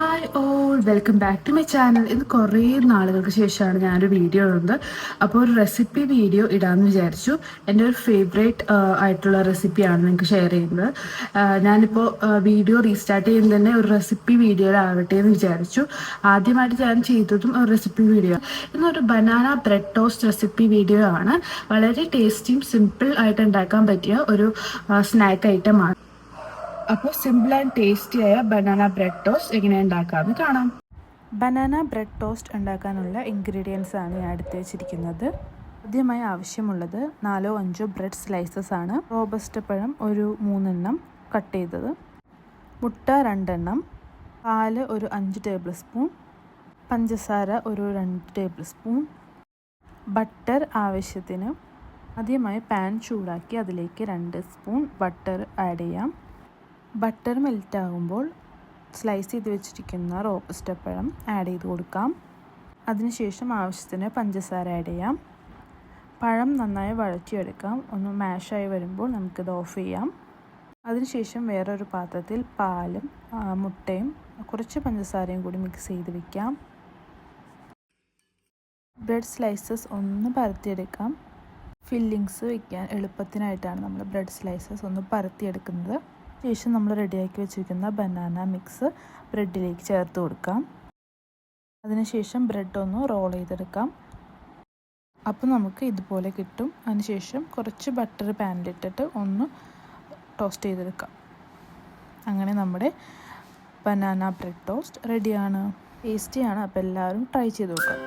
Hi all welcome back to my channel. ഇന്ന് കുറേ നാളുകൾക്ക് ശേഷമാണ് ഞാനൊരു വീഡിയോ ഇടുന്നത്. അപ്പോൾ ഒരു റെസിപ്പി വീഡിയോ ഇടാമെന്ന് വിചാരിച്ചു. എൻ്റെ ഒരു ഫേവറേറ്റ് ആയിട്ടുള്ള റെസിപ്പിയാണ് നിങ്ങൾക്ക് ഷെയർ ചെയ്യുന്നത്. ഞാനിപ്പോൾ വീഡിയോ റീസ്റ്റാർട്ട് ചെയ്യുന്നത് തന്നെ ഒരു റെസിപ്പി വീഡിയോയിലാവട്ടെ എന്ന് വിചാരിച്ചു. ആദ്യമായിട്ട് ഞാൻ ചെയ്തതും ഒരു റെസിപ്പി വീഡിയോ. ഇന്നൊരു banana bread toast recipe video ആണ്. വളരെ ടേസ്റ്റിയും സിമ്പിൾ ആയിട്ട് ഉണ്ടാക്കാൻ പറ്റിയ ഒരു സ്നാക്ക് ഐറ്റമാണ്. അപ്പോൾ സിമ്പിൾ ആൻഡ് ടേസ്റ്റിയായ ബനാന ബ്രെഡ് ടോസ്റ്റ് എങ്ങനെ ഉണ്ടാക്കാമെന്ന് കാണാം. ബനാന ബ്രെഡ് ടോസ്റ്റ് ഉണ്ടാക്കാനുള്ള ഇൻഗ്രീഡിയൻസ് ആണ് ഞാൻ എടുത്ത് വെച്ചിരിക്കുന്നത്. ആദ്യമായി ആവശ്യമുള്ളത് 4-5 ബ്രെഡ് സ്ലൈസസ് ആണ്. റോബസ്റ്റ പഴം ഒരു 3 എണ്ണം കട്ട് ചെയ്തത്, മുട്ട 2 എണ്ണം, പാല് ഒരു 5 ടേബിൾ സ്പൂൺ, പഞ്ചസാര ഒരു 2 ടേബിൾ സ്പൂൺ, ബട്ടർ ആവശ്യത്തിന്. ആദ്യമായി പാൻ ചൂടാക്കി അതിലേക്ക് 2 സ്പൂൺ ബട്ടർ ആഡ് ചെയ്യാം. ബട്ടർ മെൽറ്റ് ആകുമ്പോൾ സ്ലൈസ് ചെയ്ത് വെച്ചിരിക്കുന്ന റോബസ്റ്റ പഴം ആഡ് ചെയ്ത് കൊടുക്കാം. അതിനുശേഷം ആവശ്യത്തിന് പഞ്ചസാര ആഡ് ചെയ്യാം. പഴം നന്നായി വഴറ്റിയെടുക്കാം. ഒന്ന് മാഷായി വരുമ്പോൾ നമുക്കിത് ഓഫ് ചെയ്യാം. അതിനുശേഷം വേറൊരു പാത്രത്തിൽ പാലും മുട്ടയും കുറച്ച് പഞ്ചസാരയും കൂടി മിക്സ് ചെയ്ത് വയ്ക്കാം. ബ്രെഡ് സ്ലൈസസ് ഒന്ന് പരത്തിയെടുക്കാം. ഫില്ലിങ്സ് വയ്ക്കാൻ എളുപ്പത്തിനായിട്ടാണ് നമ്മൾ ബ്രെഡ് സ്ലൈസസ് ഒന്ന് പരത്തിയെടുക്കുന്നത്. ശേഷം നമ്മൾ റെഡിയാക്കി വെച്ചിരിക്കുന്ന ബനാന മിക്സ് ബ്രെഡിലേക്ക് ചേർത്ത് കൊടുക്കാം. അതിനുശേഷം ബ്രെഡ് ഒന്ന് റോൾ ചെയ്തെടുക്കാം. അപ്പോൾ നമുക്ക് ഇതുപോലെ കിട്ടും. അതിനുശേഷം കുറച്ച് ബട്ടർ പാനിലിട്ടിട്ട് ഒന്ന് ടോസ്റ്റ് ചെയ്തെടുക്കാം. അങ്ങനെ നമ്മുടെ ബനാന ബ്രെഡ് ടോസ്റ്റ് റെഡിയാണ്. ടേസ്റ്റിയാണ്. അപ്പോൾ എല്ലാവരും ട്രൈ ചെയ്ത് നോക്കാം.